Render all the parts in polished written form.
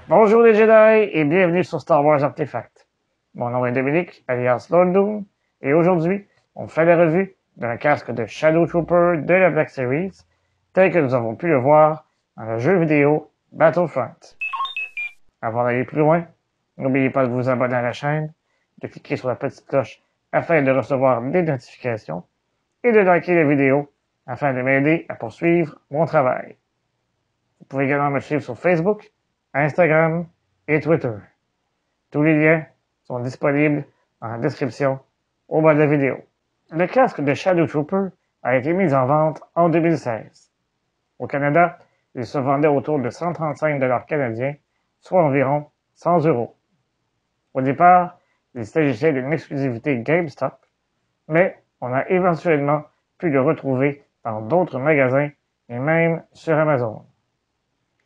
Bonjour les Jedi et bienvenue sur Star Wars Artefact. Mon nom est Dominique, alias Lord Doom, et aujourd'hui, on fait la revue d'un casque de Shadow Trooper de la Black Series, tel que nous avons pu le voir dans le jeu vidéo Battlefront. Avant d'aller plus loin, n'oubliez pas de vous abonner à la chaîne, de cliquer sur la petite cloche afin de recevoir des notifications, et de liker la vidéo afin de m'aider à poursuivre mon travail. Vous pouvez également me suivre sur Facebook, Instagram et Twitter. Tous les liens sont disponibles dans la description au bas de la vidéo. Le casque de Shadow Trooper a été mis en vente en 2016. Au Canada, il se vendait autour de 135 $ canadiens, soit environ 100 €. Au départ, il s'agissait d'une exclusivité GameStop, mais on a éventuellement pu le retrouver dans d'autres magasins et même sur Amazon.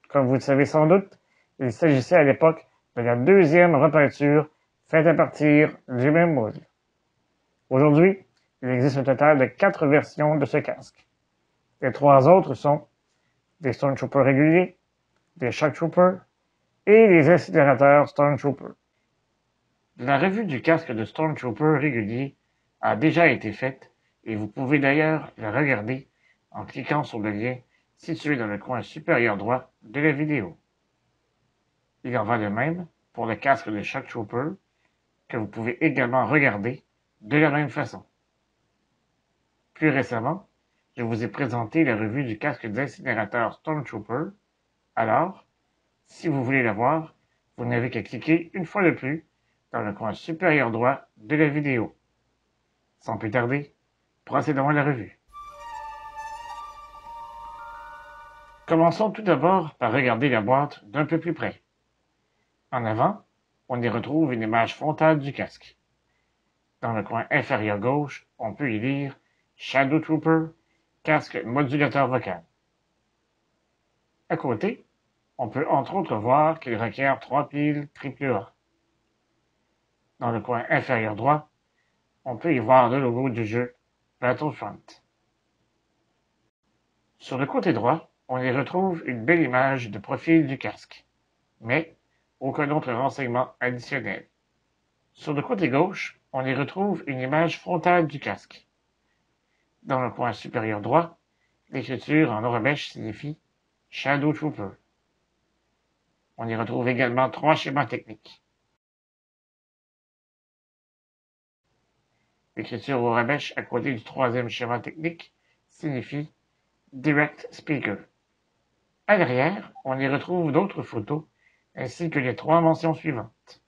Comme vous le savez sans doute, il s'agissait à l'époque de la deuxième repeinture faite à partir du même moule. Aujourd'hui, il existe un total de 4 versions de ce casque. Les 3 autres sont des Stormtroopers réguliers, des Shock Troopers et les incinérateurs Stormtroopers. La revue du casque de Stormtrooper régulier a déjà été faite et vous pouvez d'ailleurs la regarder en cliquant sur le lien situé dans le coin supérieur droit de la vidéo. Il en va de même pour le casque de Shock Trooper, que vous pouvez également regarder de la même façon. Plus récemment, je vous ai présenté la revue du casque d'incinérateur Stormtrooper, alors, si vous voulez la voir, vous n'avez qu'à cliquer une fois de plus dans le coin supérieur droit de la vidéo. Sans plus tarder, procédons à la revue. Commençons tout d'abord par regarder la boîte d'un peu plus près. En avant, on y retrouve une image frontale du casque. Dans le coin inférieur gauche, on peut y lire Shadow Trooper, casque modulateur vocal. À côté, on peut entre autres voir qu'il requiert 3 piles AAA. Dans le coin inférieur droit, on peut y voir le logo du jeu Battlefront. Sur le côté droit, on y retrouve une belle image de profil du casque, mais aucun autre renseignement additionnel. Sur le côté gauche, on y retrouve une image frontale du casque. Dans le coin supérieur droit, l'écriture en Aurebesh signifie Shadow Trooper. On y retrouve également 3 schémas techniques. L'écriture Aurebesh à côté du 3e schéma technique signifie Direct Speaker. À l'arrière, on y retrouve d'autres photos ainsi que les 3 mentions suivantes.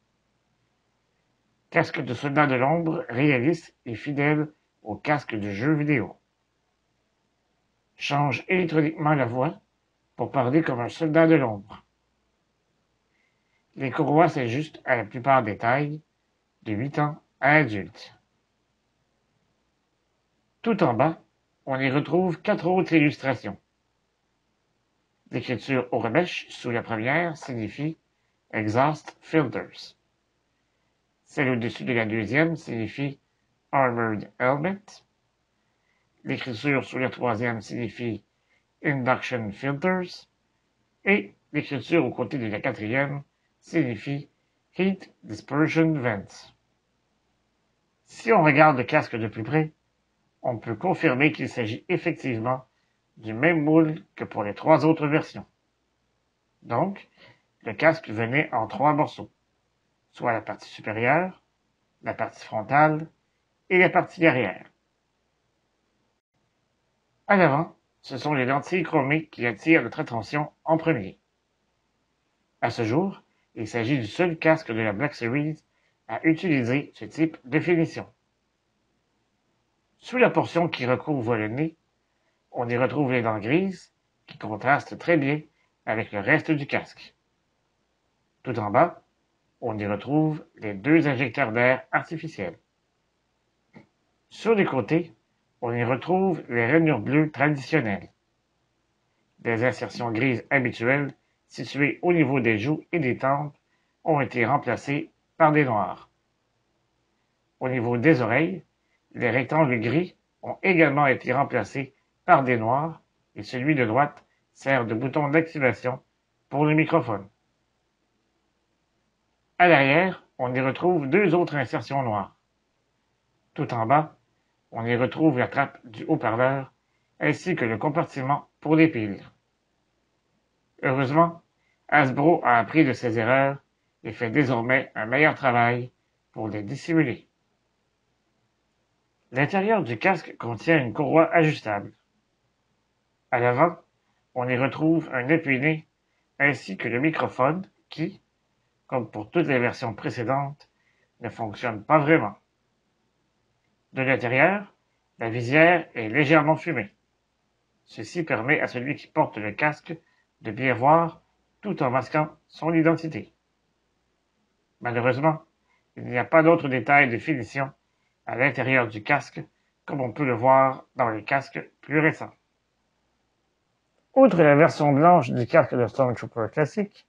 Casque de soldat de l'ombre réaliste et fidèle au casque de jeu vidéo. Change électroniquement la voix pour parler comme un soldat de l'ombre. Les courroies s'ajustent à la plupart des tailles, de 8 ans à adultes. Tout en bas, on y retrouve 4 autres illustrations. L'écriture Aurebesh sous la première signifie Exhaust Filters. Celle au-dessus de la deuxième signifie Armored Helmet. L'écriture sous la troisième signifie Induction Filters. Et l'écriture au côté de la quatrième signifie Heat Dispersion Vents. Si on regarde le casque de plus près, on peut confirmer qu'il s'agit effectivement du même moule que pour les 3 autres versions. Donc, le casque venait en 3 morceaux, soit la partie supérieure, la partie frontale et la partie arrière. À l'avant, ce sont les lentilles chromées qui attirent notre attention en premier. À ce jour, il s'agit du seul casque de la Black Series à utiliser ce type de finition. Sous la portion qui recouvre le nez, on y retrouve les dents grises qui contrastent très bien avec le reste du casque. Tout en bas, on y retrouve les 2 injecteurs d'air artificiels. Sur les côtés, on y retrouve les rainures bleues traditionnelles. Les insertions grises habituelles, situées au niveau des joues et des tempes, ont été remplacées par des noirs. Au niveau des oreilles, les rectangles gris ont également été remplacés par des noirs et celui de droite sert de bouton d'activation pour le microphone. À l'arrière, on y retrouve deux autres insertions noires. Tout en bas, on y retrouve la trappe du haut-parleur ainsi que le compartiment pour les piles. Heureusement, Hasbro a appris de ses erreurs et fait désormais un meilleur travail pour les dissimuler. L'intérieur du casque contient une courroie ajustable. À l'avant, on y retrouve un appui-nez ainsi que le microphone qui, comme pour toutes les versions précédentes, ne fonctionne pas vraiment. De l'intérieur, la visière est légèrement fumée. Ceci permet à celui qui porte le casque de bien voir tout en masquant son identité. Malheureusement, il n'y a pas d'autres détails de finition à l'intérieur du casque comme on peut le voir dans les casques plus récents. Outre la version blanche du casque de Stormtrooper classique,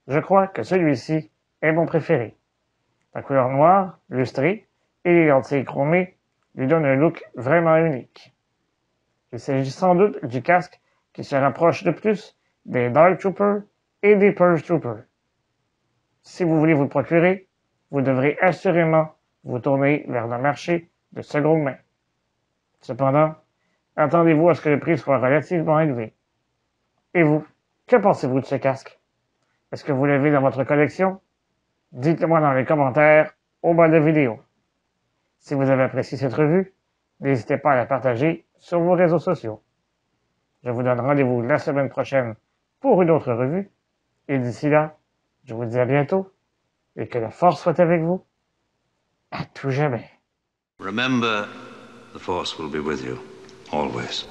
je crois que celui-ci est mon préféré. La couleur noire, lustrée, et les lentilles chromées lui donnent un look vraiment unique. Il s'agit sans doute du casque qui se rapproche le plus des Dark Troopers et des Purge Troopers. Si vous voulez vous le procurer, vous devrez assurément vous tourner vers le marché de seconde main. Cependant, attendez-vous à ce que le prix soit relativement élevé. Et vous, que pensez-vous de ce casque? Est-ce que vous l'avez dans votre collection? Dites-le moi dans les commentaires au bas de la vidéo. Si vous avez apprécié cette revue, n'hésitez pas à la partager sur vos réseaux sociaux. Je vous donne rendez-vous la semaine prochaine pour une autre revue. Et d'ici là, je vous dis à bientôt et que la force soit avec vous à tout jamais. Remember, the Force will be with you, always.